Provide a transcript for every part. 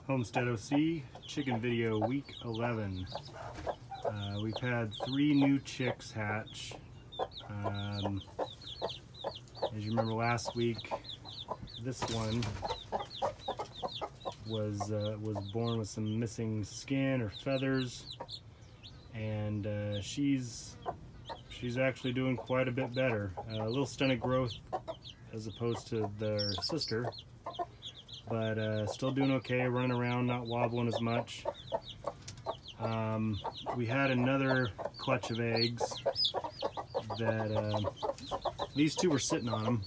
Homestead OC chicken video week 11. We've had 3 new chicks hatch. As you remember last week, this one was born with some missing skin or feathers, and she's actually doing quite a bit better. A little stunted growth as opposed to their sister, but still doing okay, running around, not wobbling as much. We had another clutch of eggs that these 2 were sitting on them.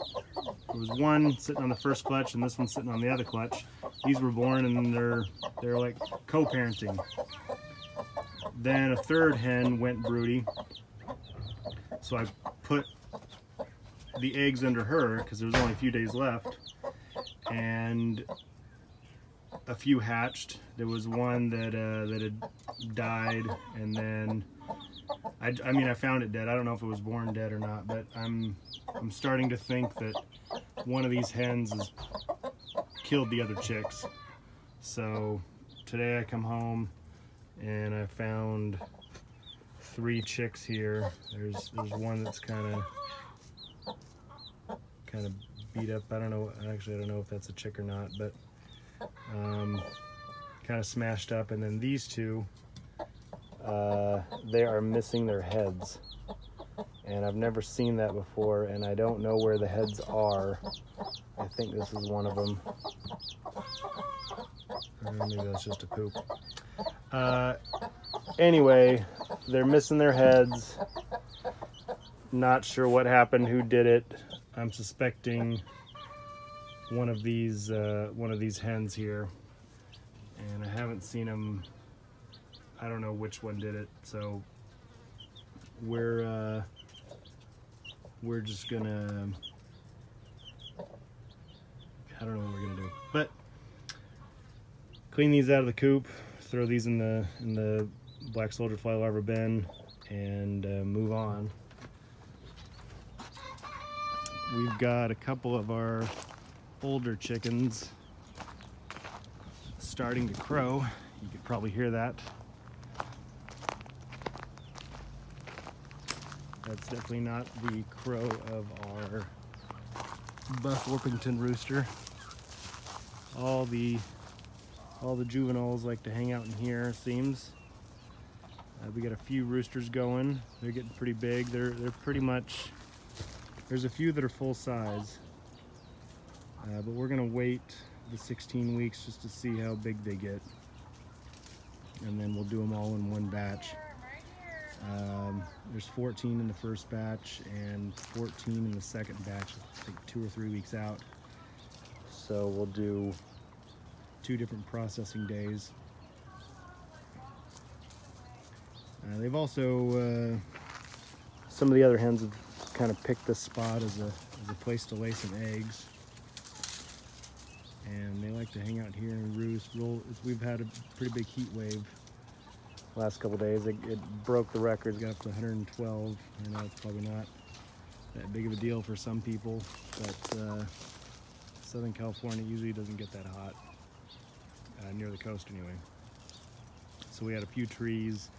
There was one sitting on the first clutch and this one sitting on the other clutch. These were born and they're like co-parenting. Then a third hen went broody, so I put the eggs under her because there was only a few days left, and a few hatched. There was one that had died, and then I found it dead. I don't know if it was born dead or not, but I'm starting to think that one of these hens has killed the other chicks. So today I come home and I found 3 chicks here. There's one that's kind of beat up. I don't know if that's a chick or not, but kind of smashed up. And then these 2, they are missing their heads, and I've never seen that before, and I don't know where the heads are. I think this is one of them. Maybe that's just a poop. Anyway, they're missing their heads. Not sure what happened, who did it. I'm suspecting one of these hens here, and I haven't seen them. I don't know which one did it, so we're just gonna, I don't know what we're gonna do, but clean these out of the coop, throw these in the black soldier fly larva bin, and move on. We've got a couple of our older chickens starting to crow. You could probably hear that. That's definitely not the crow of our buff Orpington rooster. All the juveniles like to hang out in here, it seems. We got a few roosters going. They're getting pretty big. They're pretty much, there's a few that are full size, but we're gonna wait the 16 weeks just to see how big they get, and then we'll do them all in one batch. There's 14 in the first batch and 14 in the second batch, I think 2 or 3 weeks out. So we'll do 2 different processing days. They've also, some of the other hens have kind of picked this spot as a place to lay some eggs. And they like to hang out here and roost. We've had a pretty big heat wave last couple days. It broke the records, got up to 112. I know it's probably not that big of a deal for some people, but Southern California usually doesn't get that hot, near the coast anyway. So we had a few trees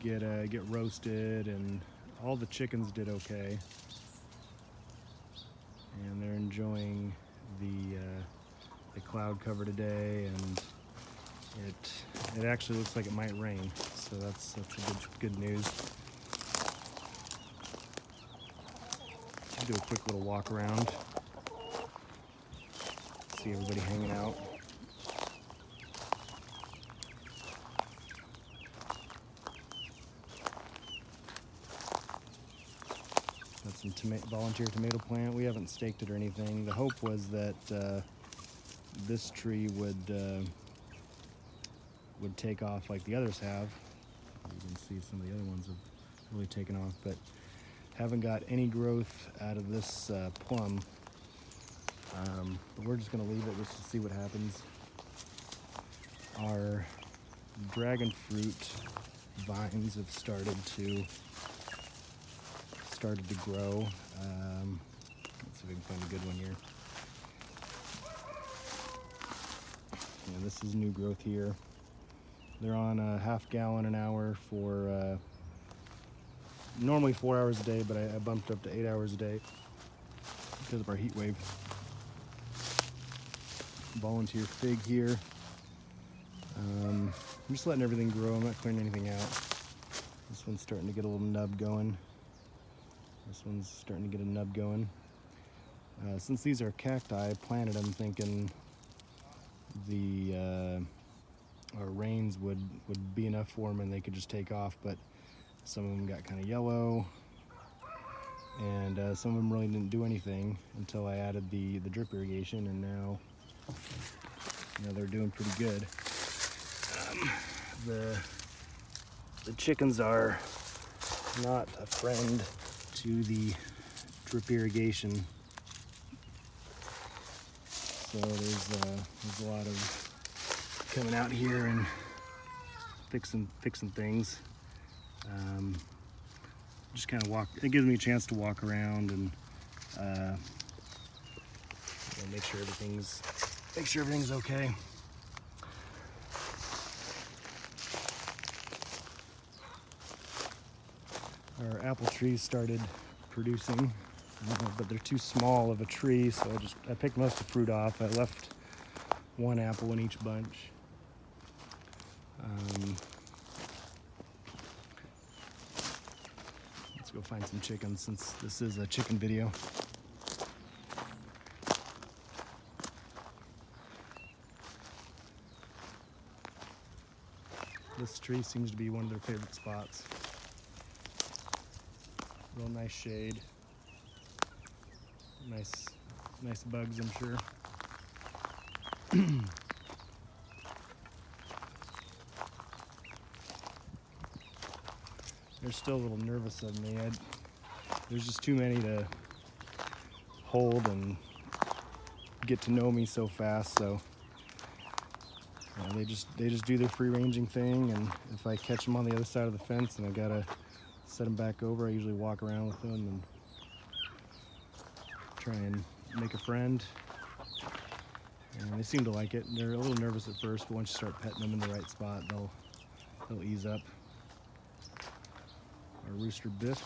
get roasted, and all the chickens did okay, and they're enjoying the cloud cover today, and it actually looks like it might rain, so that's a good news. Do a quick little walk around, see everybody hanging out. That's some volunteer tomato plant. We haven't staked it or anything. The hope was that this tree would take off like the others have. You can see some of the other ones have really taken off, but haven't got any growth out of this plum. But we're just going to leave it just to see what happens. Our dragon fruit vines have started to grow. Let's see if we can find a good one here. And this is new growth here. They're on a ½ gallon an hour for normally 4 hours a day, but I bumped up to 8 hours a day because of our heat wave. Volunteer fig here. I'm just letting everything grow. I'm not clearing anything out. This one's starting to get a little nub going. This one's starting to get a nub going. Since these are cacti, I planted them thinking our rains would be enough for them and they could just take off, but some of them got kind of yellow, and some of them really didn't do anything until I added the drip irrigation, and now they're doing pretty good. The chickens are not a friend to the drip irrigation, so there's a lot of coming out here and fixing things. Just kind of walk. It gives me a chance to walk around and make sure everything's okay. Our apple trees started producing, but they're too small of a tree, so I picked most of the fruit off. I left one apple in each bunch. Let's go find some chickens since this is a chicken video. This tree seems to be one of their favorite spots. Real nice shade. Nice bugs, I'm sure. They're still a little nervous of me. There's just too many to hold and get to know me so fast, so they just do their free ranging thing, and if I catch them on the other side of the fence and I gotta set them back over, I usually walk around with them and try and make a friend. And they seem to like it. They're a little nervous at first, but once you start petting them in the right spot, they'll ease up. Our rooster Biff.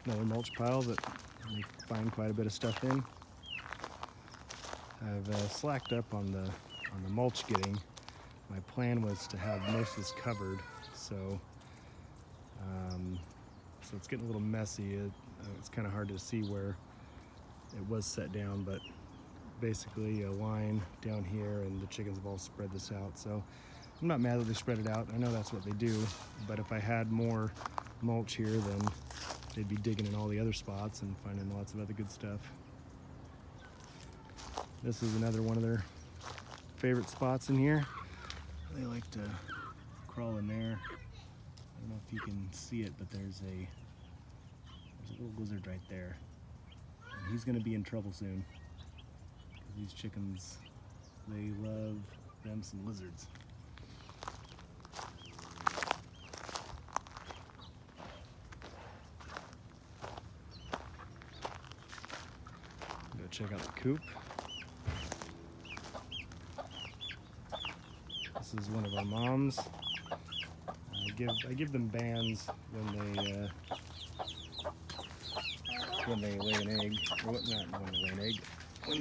Another mulch pile that we find quite a bit of stuff in. I've slacked up on the mulch getting. My plan was to have most of this covered, so it's getting a little messy. It's kind of hard to see where it was set down, but basically a line down here, and the chickens have all spread this out. So I'm not mad that they spread it out. I know that's what they do, but if I had more mulch here, then they'd be digging in all the other spots and finding lots of other good stuff. This is another one of their favorite spots in here. They like to crawl in there. I don't know if you can see it, but there's a little lizard right there. And he's gonna be in trouble soon. These chickens, they love them some lizards. Go check out the coop. This is one of our moms. I give them bands when they lay an egg, or not when they lay an egg, when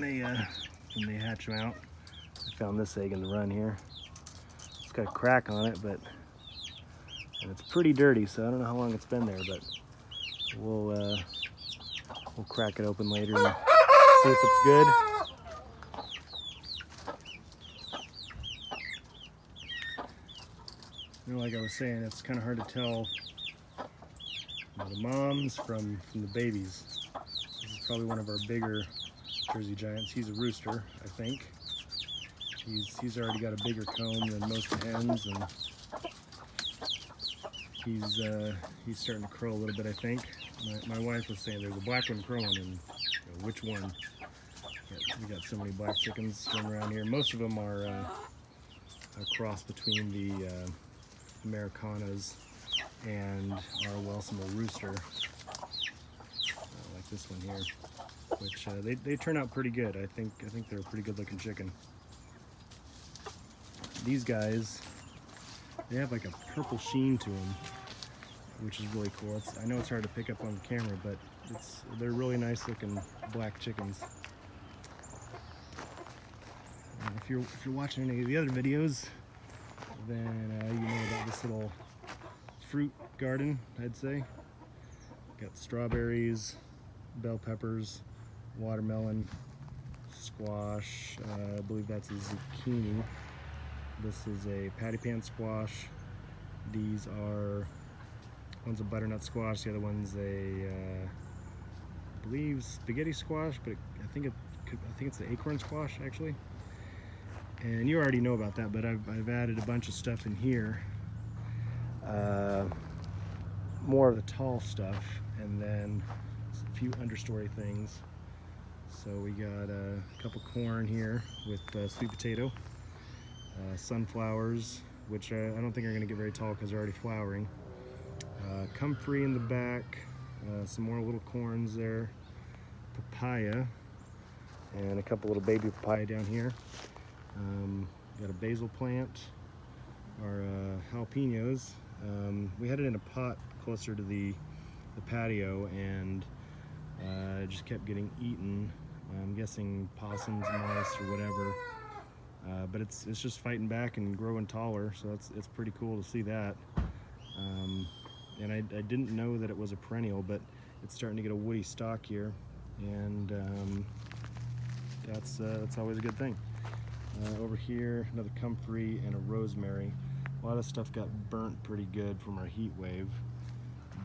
they hatch them out. I found this egg in the run here. It's got a crack on it, and it's pretty dirty, so I don't know how long it's been there, but we'll crack it open later and see if it's good. Like I was saying, it's kind of hard to tell the moms from the babies. This is probably one of our bigger Jersey Giants. He's a rooster, I think. He's already got a bigger comb than most hens, and he's starting to crow a little bit, I think. My wife was saying there's a black one crowing, and which one? We got so many black chickens running around here. Most of them are a cross between the Americanas and our Welsamo rooster, like this one here, which they turn out pretty good. I think they're a pretty good looking chicken. These guys, they have like a purple sheen to them, which is really cool. I know it's hard to pick up on the camera, but they're really nice looking black chickens. And if you're watching any of the other videos, then you know about this little fruit garden, I'd say. Got strawberries, bell peppers, watermelon, squash, I believe that's a zucchini. This is a patty pan squash. These are, one's a butternut squash, the other one's a, I believe spaghetti squash, but I think it's the acorn squash actually. And you already know about that, but I've added a bunch of stuff in here. More of the tall stuff, and then a few understory things. So we got a couple corn here with sweet potato, sunflowers, which I don't think are going to get very tall because they're already flowering. Comfrey in the back, some more little corns there, papaya, and a couple little baby papaya down here. Got a basil plant, our jalapenos. We had it in a pot closer to the patio, and it just kept getting eaten. I'm guessing possums, mice, or whatever. But it's just fighting back and growing taller, so it's pretty cool to see that. And I didn't know that it was a perennial, but it's starting to get a woody stalk here, and that's always a good thing. Over here, another comfrey and a rosemary. A lot of stuff got burnt pretty good from our heat wave,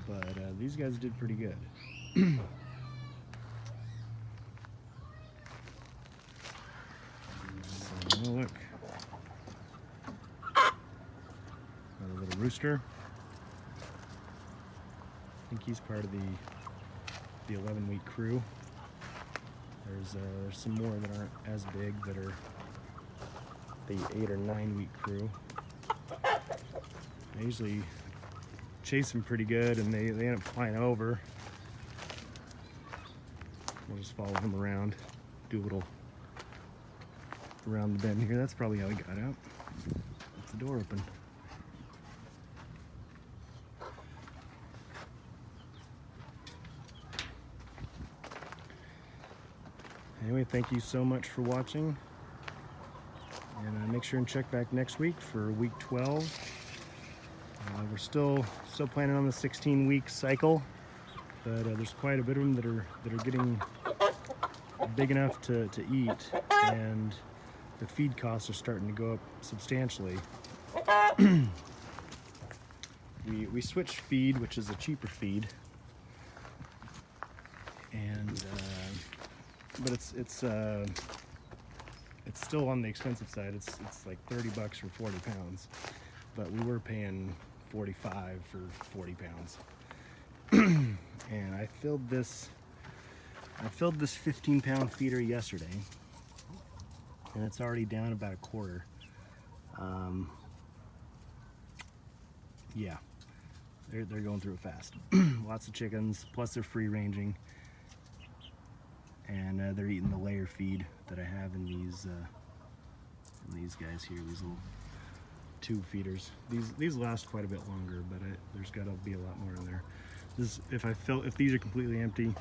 but these guys did pretty good. So, look, another little rooster. I think he's part of the 11-week crew. There's some more that aren't as big that are the 8 or 9-week crew. I usually chase them pretty good, and they end up flying over. We'll just follow him around, do a little around the bend here. That's probably how he got out. That's the door open. Anyway, thank you so much for watching, and make sure and check back next week for week 12. We're still planning on the 16-week cycle, but there's quite a bit of them that are getting big enough to eat, and the feed costs are starting to go up substantially. We switched feed, which is a cheaper feed, and but it's still on the expensive side. It's like $30 for 40 pounds, but we were paying $45 for 40 pounds. And I filled this 15-pound feeder yesterday, and it's already down about a quarter. Yeah, they're going through it fast. Lots of chickens, plus they're free ranging, and they're eating the layer feed that I have in these guys here, these little tube feeders. These last quite a bit longer, but there's got to be a lot more in there. If these are completely empty,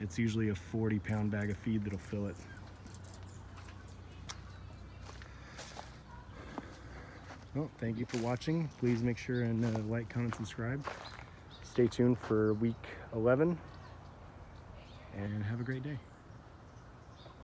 it's usually a 40-pound bag of feed that'll fill it. Well, thank you for watching. Please make sure and like, comment, subscribe. Stay tuned for week 11, and have a great day.